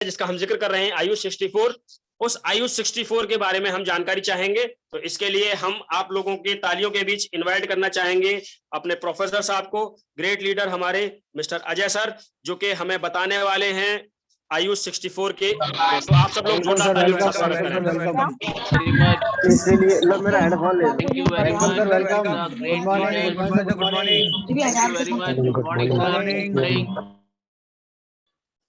जिसका हम जिक्र कर रहे हैं आयुष 64, उस आयुष 64 के बारे में हम जानकारी चाहेंगे। तो इसके लिए हम आप लोगों के तालियों के बीच इनवाइट करना चाहेंगे अपने प्रोफेसर साहब को, ग्रेट लीडर हमारे मिस्टर अजय सर, जो कि हमें बताने वाले हैं आयुष 64 के। तो आप सब लोग जोरदार तालियों के साथ स्वागत करें। इसलिए लो मेरा हेडफोन ले Thank you very much. Welcome. Good morning. Good morning. Thank you very much. Good morning.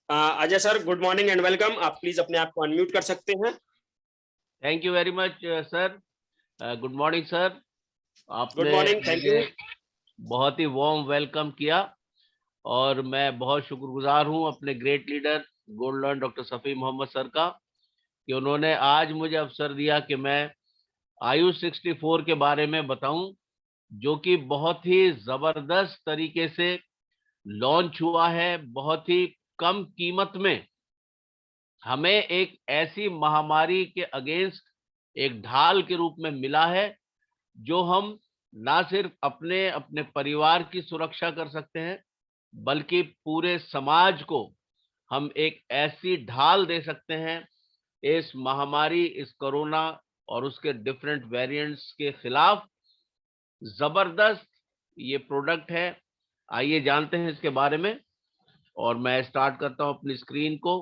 Ajay sir, good morning and welcome. आप प्लीज अपने आप को अनम्यूट कर सकते हैं। Thank you very much, sir. Good morning, sir. Good morning, thank you. बहुत ही warm welcome किया और मैं बहुत शुक्रगुजार हूं अपने ग्रेट लीडर गोल्ड लॉन्ड डॉक्टर सफी मोहम्मद सर का कि उन्होंने आज मुझे अवसर दिया कि मैं आयुष 64 के बारे में बताऊं, जो कि बहुत ही जबरदस्त तरीके से लॉन्च हुआ है। बहुत ही कम कीमत में हमें एक ऐसी महामारी के अगेंस्ट एक ढाल के रूप में मिला है, जो हम ना सिर्फ अपने अपने परिवार की सुरक्षा कर सकते हैं, बल्कि पूरे समाज को हम एक ऐसी ढाल दे सकते हैं इस महामारी, इस कोरोना और उसके डिफरेंट वेरिएंट्स के खिलाफ। जबरदस्त ये प्रोडक्ट है। आइए जानते हैं इसके बारे में और मैं स्टार्ट करता हूं अपनी स्क्रीन को।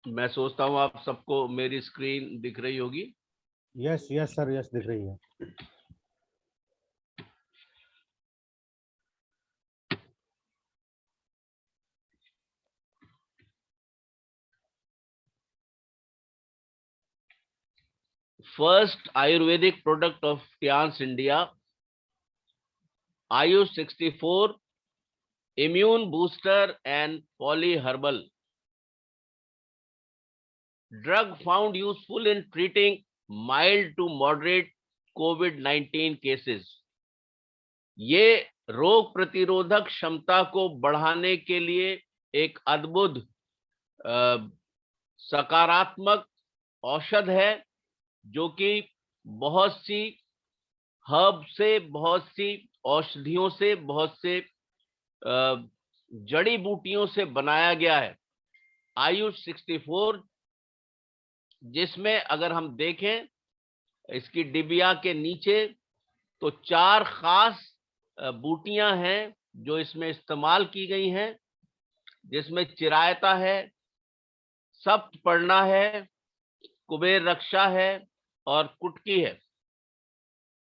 मैं सोचता हूं आप सबको मेरी स्क्रीन दिख रही होगी। यस यस सर, यस दिख रही है। First Ayurvedic product of Tians India, Ayush 64 Immune Booster and Polyherbal. Drug found useful in treating mild to moderate COVID-19 cases. ये रोग प्रतिरोधक क्षमता को बढ़ाने के लिए एक अद्भुत सकारात्मक औषध है, जो कि बहुत सी हर्ब से, बहुत सी औषधियों से, बहुत से जड़ी बूटियों से बनाया गया है। आयुष 64, जिसमें अगर हम देखें इसकी डिबिया के नीचे तो 4 खास बूटियां हैं जो इसमें इस्तेमाल की गई हैं, जिसमें चिरायता है, सप्तपर्णा है, कुबेर रक्षा है और कुटकी है।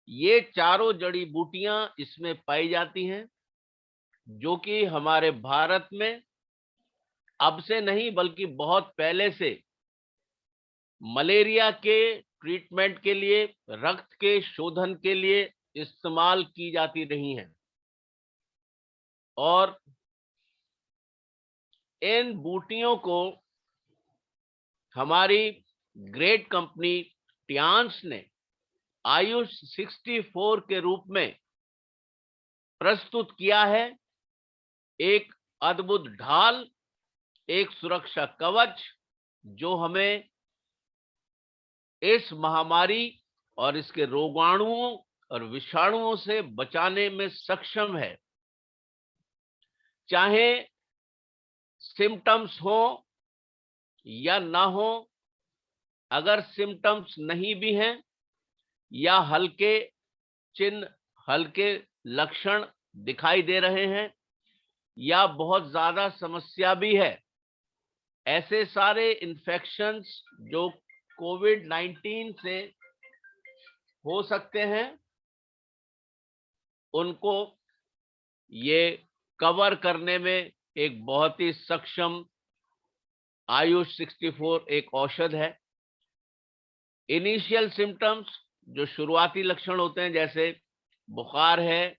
ये चारों जड़ी बूटियां इसमें पाई जाती हैं, जो कि हमारे भारत में अब से नहीं बल्कि बहुत पहले से मलेरिया के ट्रीटमेंट के लिए, रक्त के शोधन के लिए इस्तेमाल की जाती रही हैं। और इन बूटियों को हमारी ग्रेट कंपनी टियांस ने आयुष 64 के रूप में प्रस्तुत किया है। एक अद्भुत ढाल, एक सुरक्षा कवच, जो हमें इस महामारी और इसके रोगाणुओं और विषाणुओं से बचाने में सक्षम है। चाहे सिम्टम्स हो या ना हो, अगर सिम्टम्स नहीं भी हैं या हल्के चिन्ह, हल्के लक्षण दिखाई दे रहे हैं या बहुत ज्यादा समस्या भी है, ऐसे सारे इन्फेक्शंस जो कोविड-19 से हो सकते हैं, उनको ये कवर करने में एक बहुत ही सक्षम आयुष 64 एक औषध है। इनिशियल सिम्टम्स, जो शुरुआती लक्षण होते हैं, जैसे बुखार है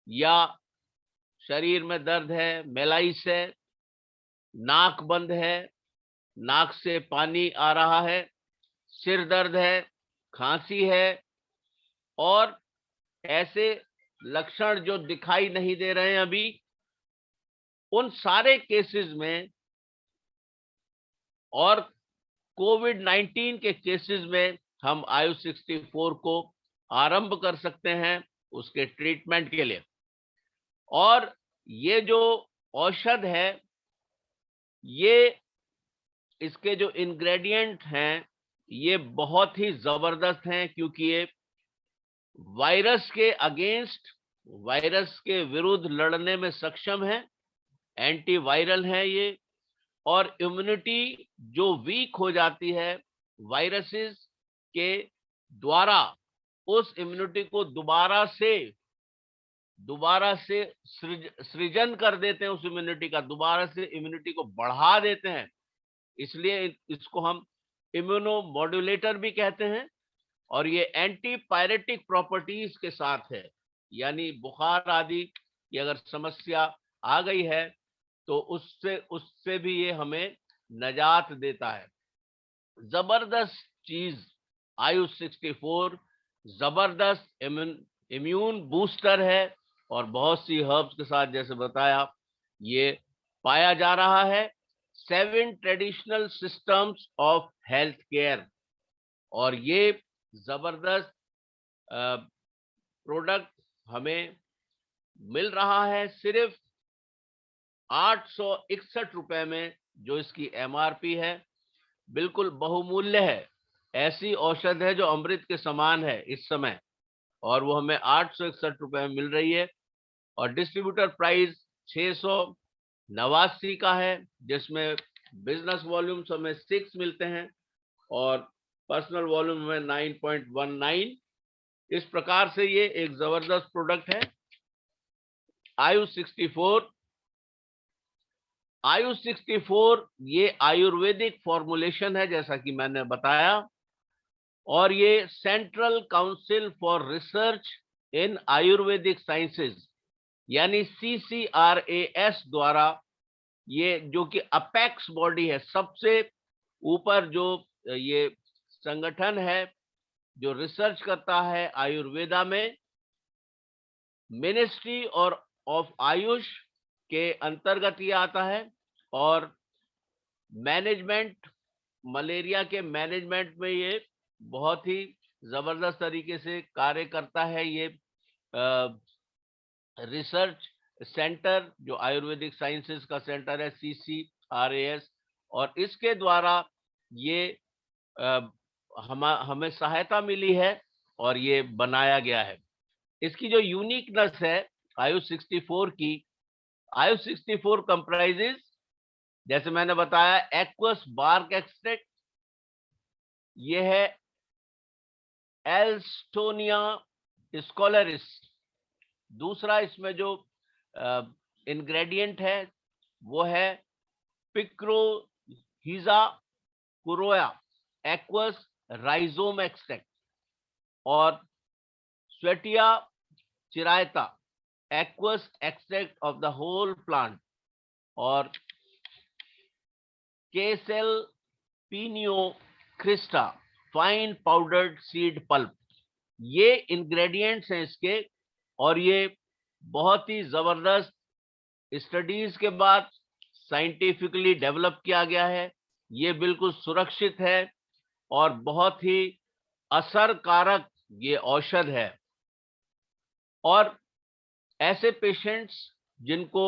या शरीर में दर्द है, मेलाइस है, नाक बंद है, नाक से पानी आ रहा है, सिर दर्द है, खांसी है, और ऐसे लक्षण जो दिखाई नहीं दे रहे हैं अभी, उन सारे केसेस में और कोविड-19 के केसेस में हम आयु 64 को आरंभ कर सकते हैं उसके ट्रीटमेंट के लिए। और ये जो औषध है, ये इसके जो इंग्रेडिएंट हैं, ये बहुत ही जबरदस्त हैं, क्योंकि ये वायरस के अगेंस्ट, वायरस के विरुद्ध लड़ने में सक्षम है, एंटीवायरल है ये। और इम्यूनिटी जो वीक हो जाती है वायरसेस के द्वारा, उस इम्यूनिटी को दोबारा से सृजन कर देते हैं, उस इम्यूनिटी का दोबारा से इम्यूनिटी को बढ़ा देते हैं। इसलिए इसको हम इम्यूनोमॉड्यूलेटर भी कहते हैं। और ये एंटीपायरेटिक प्रॉपर्टीज के साथ है, यानी बुखार आदि की अगर समस्या आ गई है तो उससे भी ये हमें नजात देता है। जबरदस्त चीज आयु 64, जबरदस्त इम्यून बूस्टर है, और बहुत सी हर्ब्स के साथ जैसे बताया ये पाया जा रहा है। 7 traditional systems of health care, और ये जबरदस्त प्रोडक्ट हमें मिल रहा है सिर्फ 861 रुपए में, जो इसकी MRP है। बिल्कुल बहुमूल्य है, ऐसी औषध है जो अमृत के समान है इस समय, और वो हमें 861 रुपए में मिल रही है। और डिस्ट्रीब्यूटर प्राइस 689 का है, जिसमें बिजनेस वॉल्यूम्स हमें 6 मिलते हैं और पर्सनल वॉल्यूम में 9.19। इस प्रकार से ये एक जबरदस्त प्रोडक्ट है। आयु 64 ये आयुर्वेदिक फॉर्मुलेशन है, जैसा कि मैंने बताया, और ये central council for research in Ayurvedic sciences यानी CCRAS द्वारा, ये जो कि अपेक्स बॉडी है, सबसे ऊपर जो ये संगठन है जो रिसर्च करता है आयुर्वेदा में, मिनिस्ट्री और ऑफ आयुष के अंतर्गत ये आता है। और मैनेजमेंट, मलेरिया के मैनेजमेंट में ये बहुत ही जबरदस्त तरीके से कार्य करता है। ये रिसर्च सेंटर जो आयुर्वेदिक साइंसेस का सेंटर है, CCRAS, और इसके द्वारा ये हमें सहायता मिली है और ये बनाया गया है। इसकी जो यूनिकनेस है आयु 64 की, आयु 64 कंप्राइजेस, जैसे मैंने बताया, एक्वस बार्क एक्सट्रैक्ट, ये है एल्स्टोनिया स्कॉलरिस। दूसरा इसमें जो इंग्रेडिएंट है वो है Picrorhiza kurroa aqueous rhizome extract, और Swertia chirayita aqueous extract of the whole plant, और Caesalpinia crista fine powdered seed pulp. ये इंग्रेडिएंट्स हैं इसके, और ये बहुत ही जबरदस्त स्टडीज के बाद साइंटिफिकली डेवलप किया गया है। ये बिल्कुल सुरक्षित है और बहुत ही असरकारक ये औषध है। और ऐसे पेशेंट्स जिनको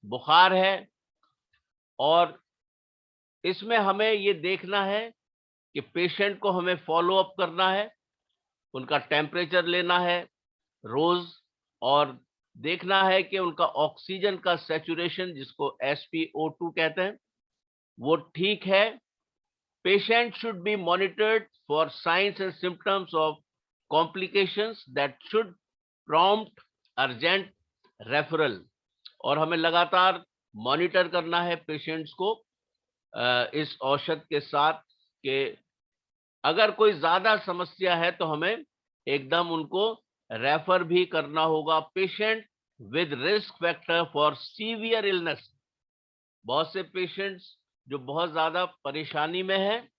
बुखार है, और इसमें हमें ये देखना है कि पेशेंट को हमें फॉलो अप करना है, उनका टेम्परेचर लेना है रोज, और देखना है कि उनका ऑक्सीजन का सैचुरेशन, जिसको SpO2 कहते हैं, वो ठीक है। Patient should be monitored for science and symptoms of complications that should prompt urgent referral, और हमें लगातार मॉनिटर करना है पेशेंट्स को इस औषध के साथ, कि अगर कोई ज्यादा समस्या है तो हमें एकदम उनको रेफर भी करना होगा। Patient with risk factor for severe illness, बहुत से पेशेंट्स जो बहुत ज्यादा परेशानी में है,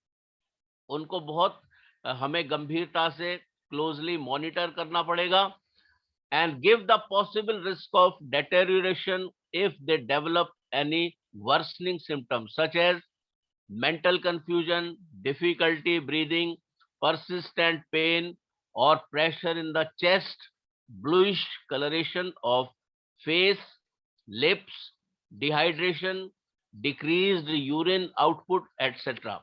उनको बहुत हमें गंभीरता से क्लोजली मॉनिटर करना पड़ेगा and give the possible risk of deterioration if they develop any worsening symptoms such as mental confusion, difficulty breathing, persistent pain or pressure in the chest, bluish coloration of face, lips, dehydration, decreased urine output, etc.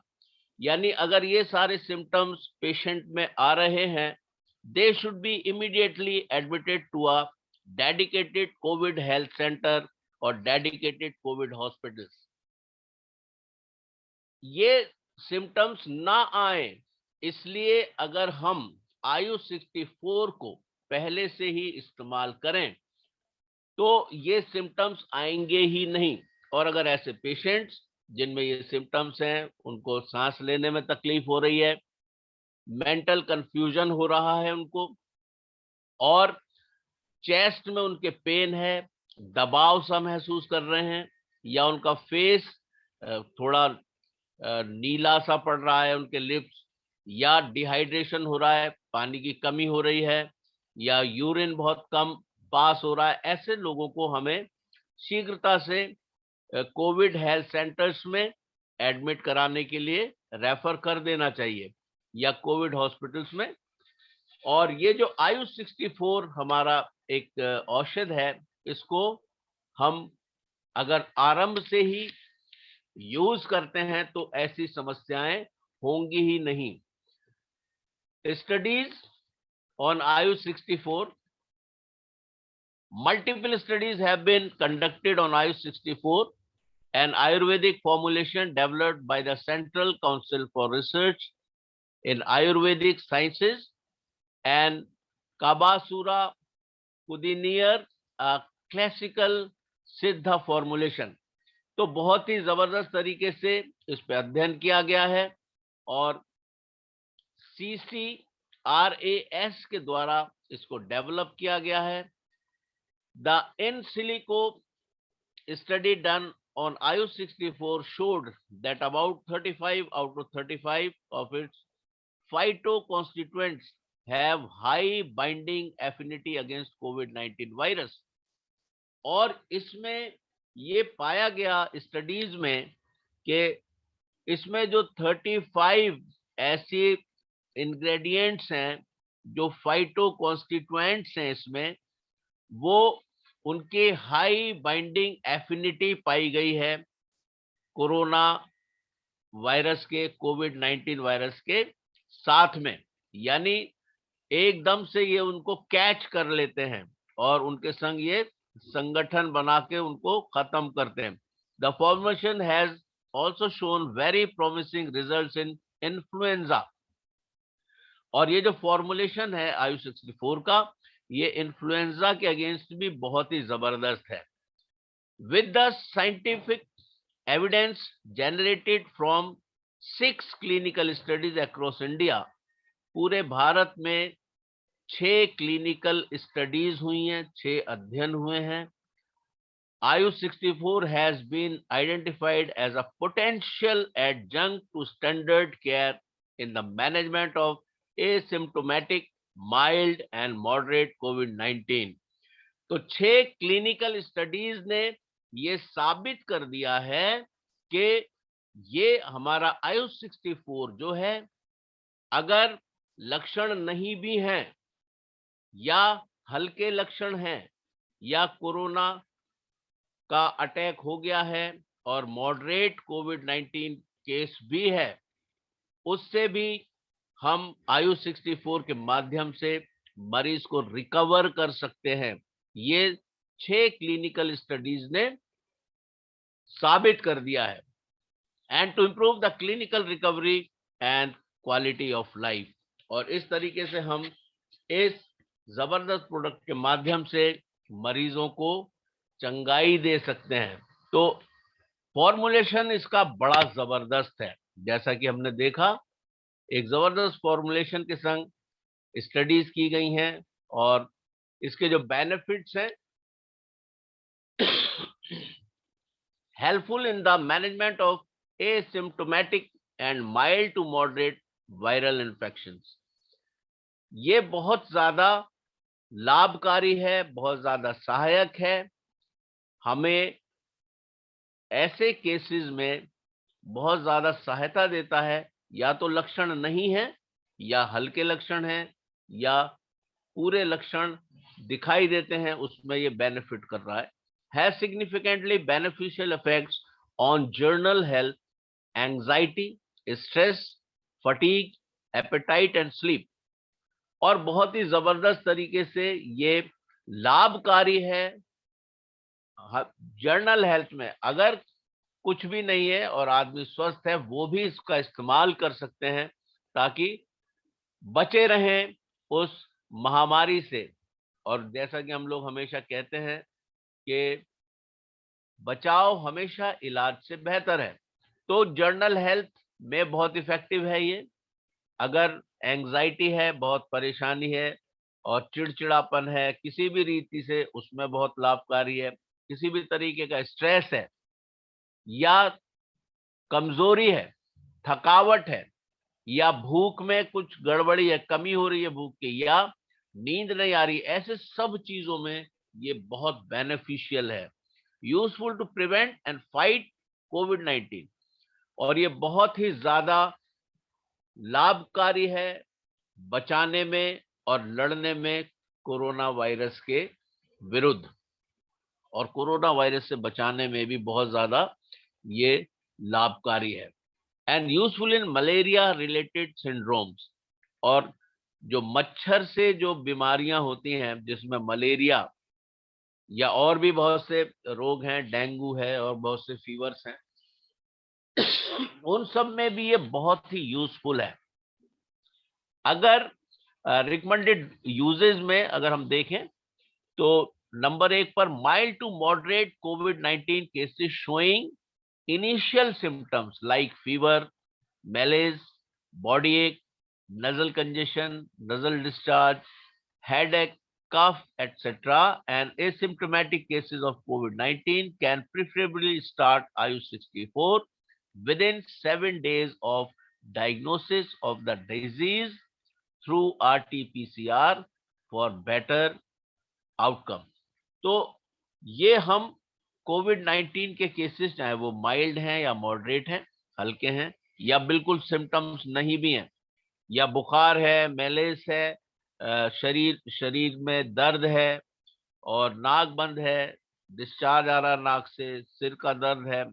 यानी अगर ये सारे symptoms patient में आ रहे हैं, they should be immediately admitted to a dedicated COVID health center or dedicated COVID hospitals. ये symptoms ना आए, इसलिए अगर हम आयु 64 को पहले से ही इस्तेमाल करें तो ये सिम्टम्स आएंगे ही नहीं। और अगर ऐसे पेशेंट्स जिनमें ये सिम्टम्स हैं, उनको सांस लेने में तकलीफ हो रही है, मेंटल कंफ्यूजन हो रहा है उनको, और चेस्ट में उनके पेन है, दबाव सा महसूस कर रहे हैं, या उनका फेस थोड़ा नीला सा पड़ रहा है, उनके लिप्स, या डिहाइड्रेशन हो रहा है, पानी की कमी हो रही है, या यूरिन बहुत कम पास हो रहा है, ऐसे लोगों को हमें शीघ्रता से कोविड हेल्थ सेंटर्स में एडमिट कराने के लिए रेफर कर देना चाहिए या कोविड हॉस्पिटल्स में। और ये जो आयु 64 हमारा एक औषध है, इसको हम अगर आरंभ से ही यूज करते हैं तो ऐसी समस्याएं होंगी ही नहीं। स्टडीज ऑन आयु 64, multiple studies have been conducted on आयु 64, an Ayurvedic formulation developed by the Central Council for Research in Ayurvedic Sciences and Kabasura Kudineer, a classical सिद्धा फॉर्मुलेशन। तो बहुत ही जबरदस्त तरीके से इस पे अध्ययन किया गया है और CCRAS के द्वारा इसको डेवलप किया गया है। The in silico study done on आयु 64 showed that about 35 out of 35 of its phytoconstituents have high binding affinity against COVID-19 virus। और इसमें ये पाया गया स्टडीज में कि इसमें जो 35 ऐसे इंग्रेडिएंट्स हैं जो फाइटोकॉन्स्टिट्यूएंट्स हैं, इसमें वो उनके हाई बाइंडिंग एफिनिटी पाई गई है कोरोना वायरस के, कोविड-19 वायरस के साथ में, यानी एकदम से ये उनको कैच कर लेते हैं और उनके संग ये संगठन बना के उनको खत्म करते हैं। The formulation has also shown very promising results in influenza. और ये जो फॉर्मुलेशन है आयु 64 का, ये इन्फ्लुएंजा के अगेंस्ट भी बहुत ही जबरदस्त है। With the scientific evidence generated from 6 clinical studies across India, पूरे भारत में 6 क्लिनिकल स्टडीज हुई हैं, 6 अध्ययन हुए हैं। Ayush 64 has been identified as a potential adjunct to standard care in the management of asymptomatic mild and moderate कोविड-19। तो 6 क्लिनिकल स्टडीज ने ये साबित कर दिया है कि ये हमारा आयु 64 जो है, अगर लक्षण नहीं भी हैं या हल्के लक्षण हैं या कोरोना का अटैक हो गया है और मॉडरेट कोविड-19 केस भी है, उससे भी हम आयु 64 के माध्यम से मरीज को रिकवर कर सकते हैं। ये 6 क्लिनिकल स्टडीज ने साबित कर दिया है। And to improve the clinical recovery and quality of life, और इस तरीके से हम इस जबरदस्त प्रोडक्ट के माध्यम से मरीजों को चंगाई दे सकते हैं। तो फॉर्मुलेशन इसका बड़ा जबरदस्त है, जैसा कि हमने देखा, एक जबरदस्त फॉर्मुलेशन के संग स्टडीज की गई हैं और इसके जो बेनिफिट्स हैं, helpful in the management of asymptomatic and mild to moderate viral infections. ये बहुत ज्यादा लाभकारी है, बहुत ज्यादा सहायक है। हमें ऐसे केसेस में बहुत ज्यादा सहायता देता है, या तो लक्षण नहीं है, या हल्के लक्षण हैं, या पूरे लक्षण दिखाई देते हैं, उसमें ये बेनिफिट कर रहा है। Has significantly beneficial effects on general health, anxiety, stress, fatigue, appetite and sleep. और बहुत ही जबरदस्त तरीके से ये लाभकारी है जर्नल हेल्थ में। अगर कुछ भी नहीं है और आदमी स्वस्थ है, वो भी इसका इस्तेमाल कर सकते हैं ताकि बचे रहें उस महामारी से। और जैसा कि हम लोग हमेशा कहते हैं कि बचाव हमेशा इलाज से बेहतर है, तो जर्नल हेल्थ में बहुत इफेक्टिव है ये। अगर एंजाइटी है, बहुत परेशानी है और चिड़चिड़ापन है किसी भी रीति से, उसमें बहुत लाभकारी है। किसी भी तरीके का स्ट्रेस है, या कमजोरी है, थकावट है, या भूख में कुछ गड़बड़ी है, कमी हो रही है भूख की, या नींद नहीं आ रही, ऐसे सब चीजों में ये बहुत बेनिफिशियल है। Useful to prevent and fight कोविड-19। और ये बहुत ही ज्यादा लाभकारी है बचाने में और लड़ने में कोरोना वायरस के विरुद्ध। और कोरोना वायरस से बचाने में भी बहुत ज्यादा ये लाभकारी है। And useful in malaria related syndromes. और जो मच्छर से जो बीमारियां होती हैं, जिसमें मलेरिया या और भी बहुत से रोग हैं, डेंगू है और बहुत से फीवर्स हैं, उन सब में भी ये बहुत ही यूजफुल है। अगर रिकमेंडेड यूजेस में अगर हम देखें तो नंबर 1 पर mild to moderate COVID cases showing initial symptoms like fever, malaise, body ache, nasal congestion, nasal discharge, headache, cough, etc. and asymptomatic cases of COVID-19 can preferably start Ayush 64 within 7 days of diagnosis of the disease through RT-PCR for better outcome. तो ये हम कोविड-19 के cases, चाहे वो mild हैं या moderate हैं, हल्के हैं, या बिल्कुल सिम्टम्स नहीं भी हैं, या बुखार है, मैलेस है, शरीर में दर्द है और नाक बंद है, डिस्चार्ज आ रहा है नाक से, सिर का दर्द है,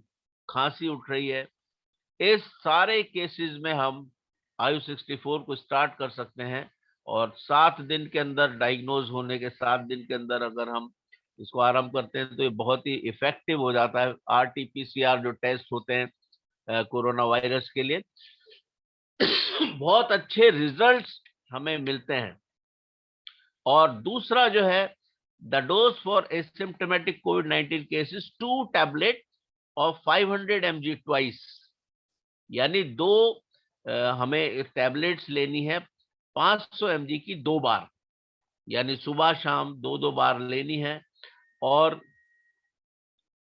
खांसी उठ रही है, इस सारे केसेस में हम आयु 64 को स्टार्ट कर सकते हैं। और 7 दिन के अंदर, डायग्नोज होने के 7 दिन के अंदर अगर हम इसको आरंभ करते हैं तो ये बहुत ही इफेक्टिव हो जाता है। RT-PCR जो टेस्ट होते हैं कोरोना वायरस के लिए, बहुत अच्छे रिजल्ट्स हमें मिलते हैं। और दूसरा जो है, the dose for asymptomatic covid cases 2 tablet of 500 mg twice, यानी 2 हमें टैबलेट्स लेनी है 500 mg की 2 बार, यानी सुबह शाम 2-2 बार लेनी है। और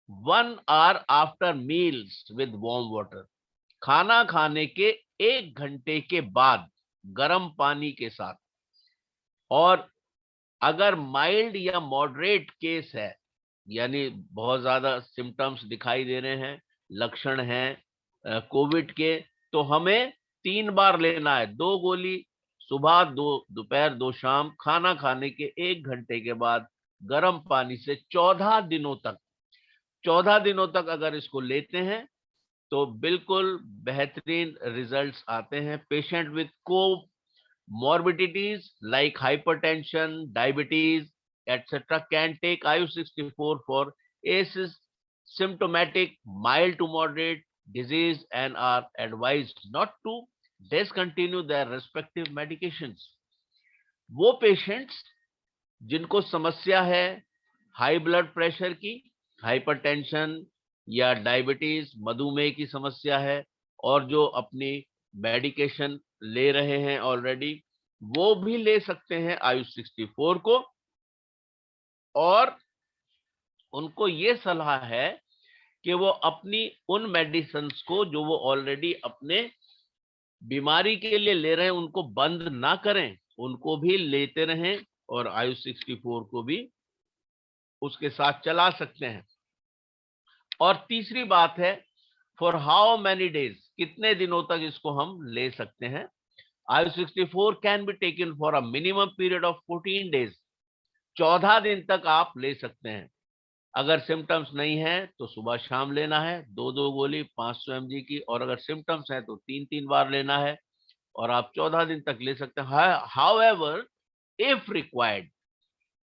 1 hour after meals with warm water, खाना खाने के 1 घंटे के बाद गर्म पानी के साथ। और अगर माइल्ड या मॉडरेट केस है, यानी बहुत ज्यादा सिम्टम्स दिखाई दे रहे हैं, लक्षण हैं कोविड के, तो हमें 3 बार लेना है, 2 गोली सुबह, 2 दोपहर, 2 शाम, खाना खाने के 1 घंटे के बाद गर्म पानी से 14 दिनों तक अगर इसको लेते हैं तो बिल्कुल बेहतरीन रिजल्ट्स आते हैं। Patient with comorbidities like hypertension, diabetes, etc. can take IU-64 for asymptomatic mild to moderate disease and are advised not to discontinue their respective medications. वो पेशेंट्स जिनको समस्या है हाई ब्लड प्रेशर की, हाइपरटेंशन या diabetes, मधुमेह की समस्या है, और जो अपनी मेडिकेशन ले रहे हैं ऑलरेडी, वो भी ले सकते हैं आयुष 64 को। और उनको ये सलाह है कि वो अपनी उन मेडिसिन्स को जो वो ऑलरेडी अपने बीमारी के लिए ले रहे हैं, उनको बंद ना करें, उनको भी लेते रहें और आयुष 64 को भी उसके साथ चला सकते हैं। और तीसरी बात है, फॉर हाउ मैनी डेज, कितने दिनों तक इसको हम ले सकते हैं। Ayush 64 can be taken for a minimum period of 14 days, 14 दिन तक आप ले सकते हैं। अगर सिम्टम्स नहीं है तो सुबह शाम लेना है, 2-2 गोली 500 mg की, और अगर सिम्टम्स है तो 3-3 बार लेना है, और आप 14 दिन तक ले सकते हैं। However, if required,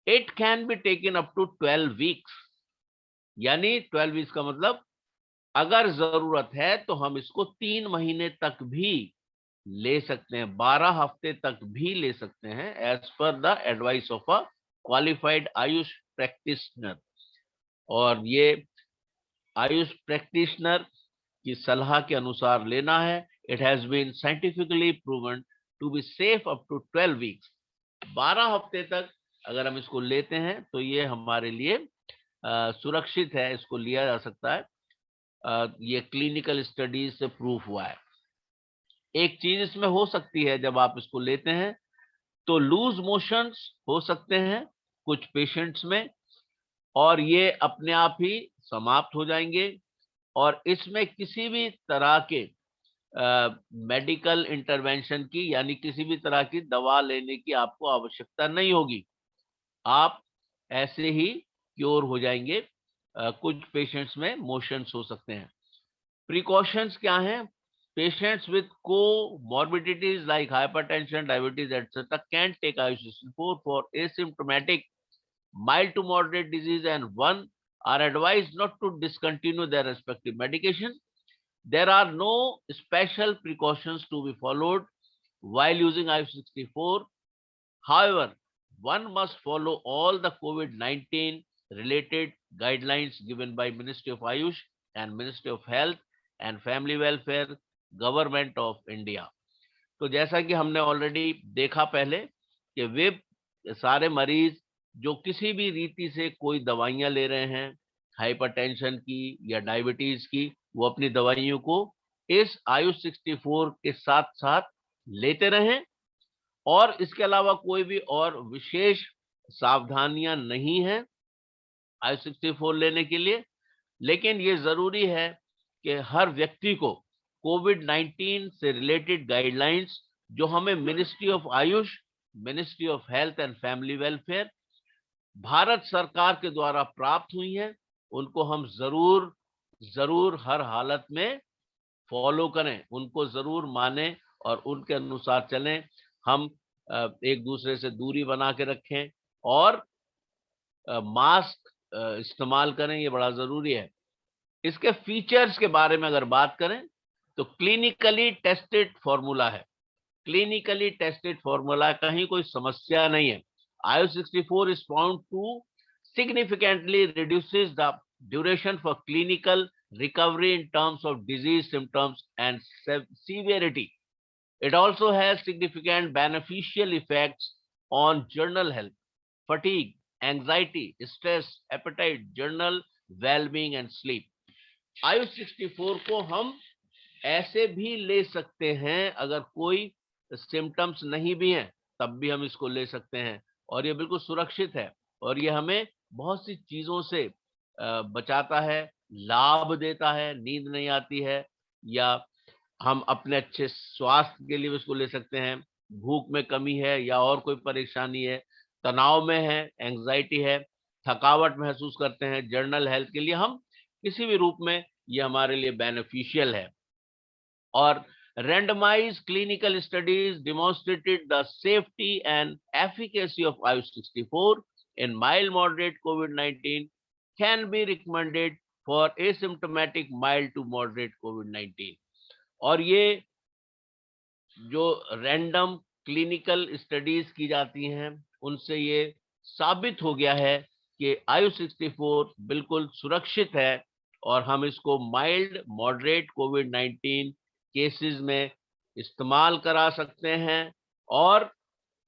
it can be taken up to 12 weeks, यानी 12 वीक्स का मतलब अगर जरूरत है तो हम इसको 3 महीने तक भी ले सकते हैं, 12 हफ्ते तक भी ले सकते हैं, as per the advice of a qualified Ayush practitioner. और ये आयुष प्रैक्टिशनर की सलाह के अनुसार लेना है। It has been scientifically proven to be safe up to 12 weeks. 12 हफ्ते तक अगर हम इसको लेते हैं तो ये हमारे लिए सुरक्षित है, इसको लिया जा सकता है। ये क्लिनिकल स्टडीज से प्रूफ हुआ है। एक चीज इसमें हो सकती है, जब आप इसको लेते हैं तो लूज मोशंस हो सकते हैं कुछ पेशेंट्स में, और ये अपने आप ही समाप्त हो जाएंगे, और इसमें किसी भी तरह के मेडिकल इंटरवेंशन की, यानी किसी भी तरह की दवा लेने की आपको आवश्यकता नहीं होगी, आप ऐसे ही क्योर हो जाएंगे। कुछ पेशेंट्स में मोशंस हो सकते हैं। प्रिकॉशंस क्या हैं? Patients with comorbidities like hypertension, diabetes, etc. can take Ayush 64 for asymptomatic mild to moderate disease, and one are advised not to discontinue their respective medication. There are no special precautions to be followed while using Ayush 64. However, one must follow all the COVID-19 related guidelines given by Ministry of Ayush and Ministry of Health and Family Welfare, Government of India. तो जैसा कि हमने already देखा पहले कि वे सारे मरीज जो किसी भी रीति से कोई दवाइयां ले रहे हैं, हाइपरटेंशन की या डायबिटीज की, वो अपनी दवाइयों को इस आयुष 64 के साथ साथ लेते रहें, और इसके अलावा कोई भी और विशेष सावधानियां नहीं है आयुष 64 लेने के लिए। लेकिन ये जरूरी है कि हर व्यक्ति को कोविड-19 से रिलेटेड गाइडलाइंस जो हमें ministry of Ayush, ministry of health and family welfare, Bharat सरकार के द्वारा प्राप्त हुई हैं, उनको हम जरूर हर हालत में फॉलो करें, उनको जरूर माने और उनके अनुसार चलें। हम एक दूसरे से दूरी बना के रखें और मास्क इस्तेमाल करें, ये बड़ा जरूरी है। इसके फीचर्स के बारे में अगर बात करें तो क्लिनिकली टेस्टेड फॉर्मूला है, क्लिनिकली टेस्टेड फॉर्मूला, कहीं कोई समस्या नहीं है। Ayush 64 is found to significantly reduces the duration for clinical recovery in terms of disease symptoms and severity. It also has significant beneficial effects on general health, fatigue, anxiety, stress, appetite, general well-being and sleep. Ayush 64 को हम ऐसे भी ले सकते हैं, अगर कोई symptoms नहीं भी हैं तब भी हम इसको ले सकते हैं, और ये बिल्कुल सुरक्षित है, और ये हमें बहुत सी चीजों से बचाता है, लाभ देता है, नींद नहीं आती है, या हम अपने अच्छे स्वास्थ्य के लिए इसको ले सकते हैं, भूख में कमी है या और कोई परेशानी है, तनाव में है, एंजाइटी है, थकावट महसूस करते हैं, जर्नल हेल्थ के लिए हम किसी भी रूप में ये हमारे लिए बेनिफिशियल है। और randomized clinical studies demonstrated the safety and efficacy of Ayush 64 in mild moderate COVID-19 can be recommended for asymptomatic mild to moderate COVID-19. और ये जो रैंडम क्लिनिकल स्टडीज की जाती हैं उनसे ये साबित हो गया है कि आयुष 64 बिल्कुल सुरक्षित है, और हम इसको माइल्ड मॉडरेट कोविड-19 केसेस में इस्तेमाल करा सकते हैं, और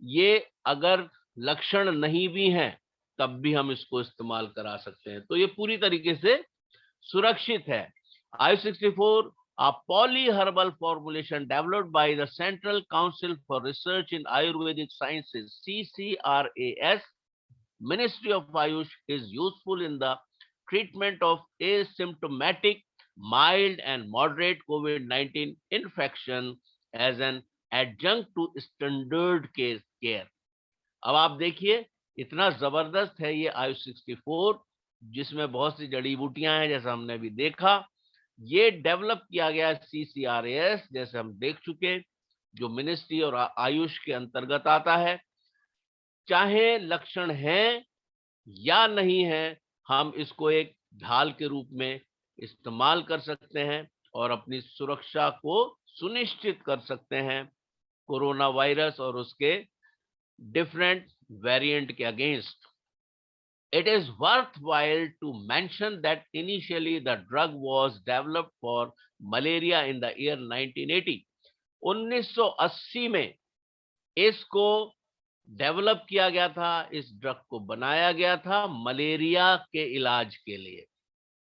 ये अगर लक्षण नहीं भी हैं तब भी हम इसको इस्तेमाल करा सकते हैं। तो ये पूरी तरीके से सुरक्षित है। Ayush 64 a polyherbal formulation developed by the Central Council for Research in Ayurvedic Sciences, CCRAS, Ministry of Ayush, is useful in the treatment of asymptomatic, mild and moderate COVID-19 infection as an adjunct to standard case care. अब आप देखिए इतना जबरदस्त है ये आयुष 64, जिसमें बहुत सी जड़ी बूटियां हैं, जैसा हमने अभी देखा। ये डेवलप किया गया CCRAS, जैसे हम देख चुके, जो मिनिस्ट्री और आयुष के अंतर्गत आता है। चाहे लक्षण हैं या नहीं है, हम इसको एक ढाल के रूप में इस्तेमाल कर सकते हैं और अपनी सुरक्षा को सुनिश्चित कर सकते हैं कोरोना वायरस और उसके डिफरेंट वेरिएंट के against. It is worthwhile to mention that initially the drug was developed for malaria in the year 1980. 1980 में इसको डेवलप किया गया था, इस ड्रग को बनाया गया था मलेरिया के इलाज के लिए,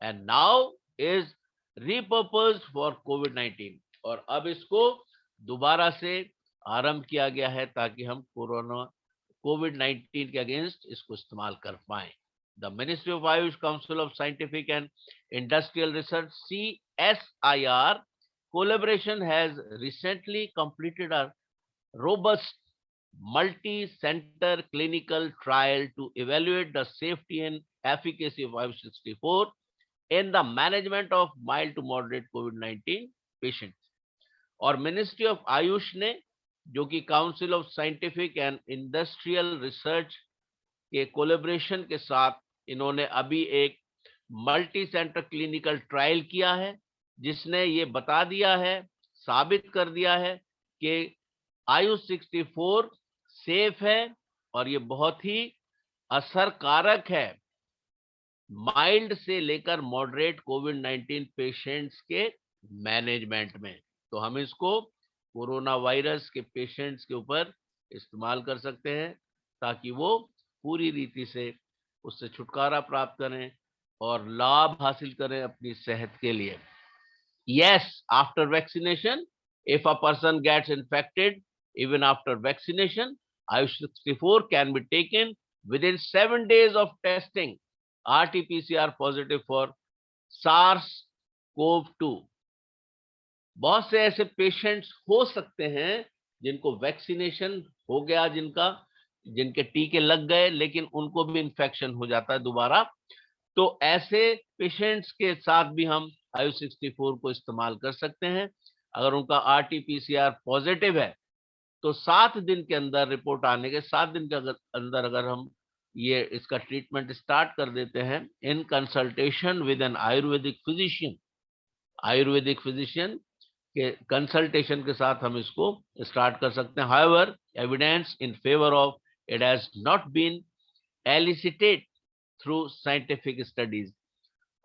एंड नाउ इज रिपर्पस्ड फॉर कोविड-19, और अब इसको दोबारा से आरंभ किया गया है ताकि हम कोविड-19 के अगेंस्ट इसको इस्तेमाल कर पाएं। The Ministry of Ayush Council of Scientific and Industrial Research, CSIR, collaboration has recently completed a robust multi-center clinical trial to evaluate the safety and efficacy of Ayush 64 in the management of mild to moderate COVID-19 patients. और ministry of Ayush ने, जो कि council of scientific and industrial research के collaboration के साथ इन्होंने अभी एक मल्टी सेंटर क्लिनिकल ट्रायल किया है, जिसने ये बता दिया है, साबित कर दिया है कि आयुष 64 सेफ है और ये बहुत ही असरकारक है माइल्ड से लेकर मॉडरेट कोविड-19 पेशेंट्स के मैनेजमेंट में। तो हम इसको कोरोना वायरस के पेशेंट्स के ऊपर इस्तेमाल कर सकते हैं ताकि वो पूरी रीति से उससे छुटकारा प्राप्त करें और लाभ हासिल करें अपनी सेहत के लिए। Yes, after vaccination, if a person gets infected, even after vaccination, Ayush 64 can be taken within 7 days of testing RT-PCR positive for SARS-CoV-2. बहुत से ऐसे पेशेंट्स हो सकते हैं जिनको वैक्सीनेशन हो गया, जिनके टीके लग गए, लेकिन उनको भी इन्फेक्शन हो जाता है दोबारा। तो ऐसे पेशेंट्स के साथ भी हम आयुष 64 को इस्तेमाल कर सकते हैं। अगर उनका RT-PCR पॉजिटिव है तो 7 दिन के अंदर, रिपोर्ट आने के 7 दिन के अंदर अगर हम ये इसका ट्रीटमेंट स्टार्ट कर देते हैं in consultation with an Ayurvedic physician के कंसल्टेशन के साथ हम इसको स्टार्ट कर सकते हैं। However, evidence in favour of it has not been elicited through scientific studies,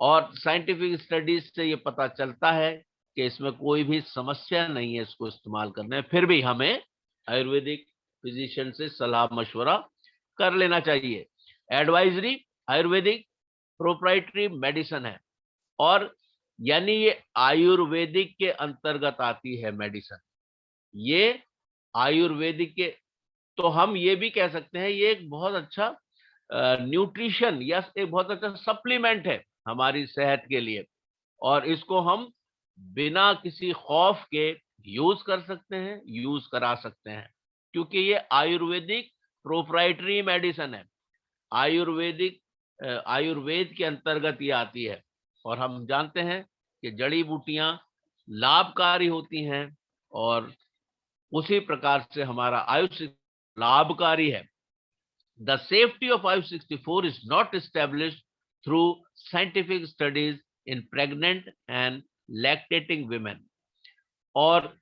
और साइंटिफिक स्टडीज से ये पता चलता है कि इसमें कोई भी समस्या नहीं है इसको इस्तेमाल करने में। फिर भी हमें आयुर्वेदिक फिजिशियन से सलाह मशवरा कर लेना चाहिए। एडवाइजरी आयुर्वेदिक प्रोप्राइटरी मेडिसिन है, और यानी ये आयुर्वेदिक के अंतर्गत आती है मेडिसिन। ये आयुर्वेदिक के, तो हम ये भी कह सकते हैं ये एक बहुत अच्छा न्यूट्रिशन या एक बहुत अच्छा सप्लीमेंट है हमारी सेहत के लिए, और इसको हम बिना किसी खौफ के यूज कर सकते हैं, यूज करा सकते हैं, क्योंकि ये आयुर्वेदिक प्रोप्राइटरी मेडिसिन है। आयुर्वेद के अंतर्गत ये आती है, और हम जानते हैं कि जड़ी बूटियां लाभकारी होती हैं, और उसी प्रकार से हमारा आयुष लाभकारी है। The safety of Ayush 64 is not established through scientific studies in pregnant and lactating women. और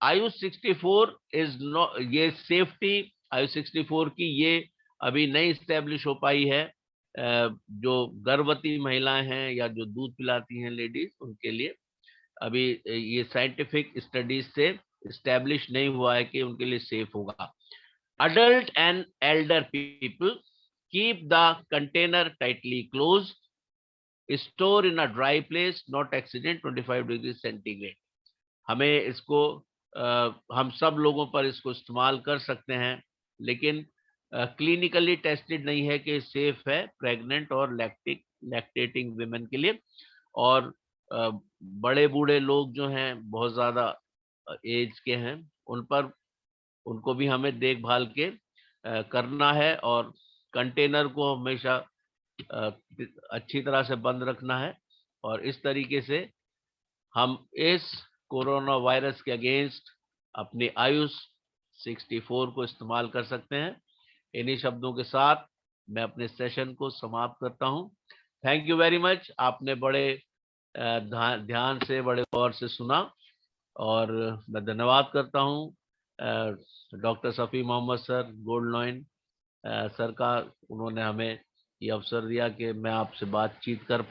आयुष 64 is not, ये सेफ्टी आयुष 64 की ये अभी नहीं स्टैब्लिश हो पाई है। जो गर्भवती महिलाएं हैं या जो दूध पिलाती हैं लेडीज, उनके लिए अभी ये साइंटिफिक स्टडीज से स्टैब्लिश नहीं हुआ है कि उनके लिए सेफ होगा। Adult and elder people, keep the container tightly closed, store in a dry place, not exceeding 25 degrees centigrade. हमें इसको हम सब लोगों पर इसको इस्तेमाल कर सकते हैं, लेकिन क्लिनिकली टेस्टेड नहीं है कि सेफ है प्रेग्नेंट और लैक्टेटिंग विमेन के लिए। और बड़े बूढ़े लोग जो हैं बहुत ज्यादा एज के हैं, उनको भी हमें देखभाल के करना है, और कंटेनर को हमेशा अच्छी तरह से बंद रखना है। और इस तरीके से हम इस कोरोना वायरस के अगेंस्ट अपनी आयुष 64 को इस्तेमाल कर सकते हैं। इन्हीं शब्दों के साथ मैं अपने सेशन को समाप्त करता हूं। Thank you very much. आपने बड़े ध्यान से, बड़े गौर से सुना, और मैं धन्यवाद करता हूं doctor Safi Mohammad sir, gold lion sir का। उन्होंने हमें ये अवसर दिया कि मैं आपसे बातचीत कर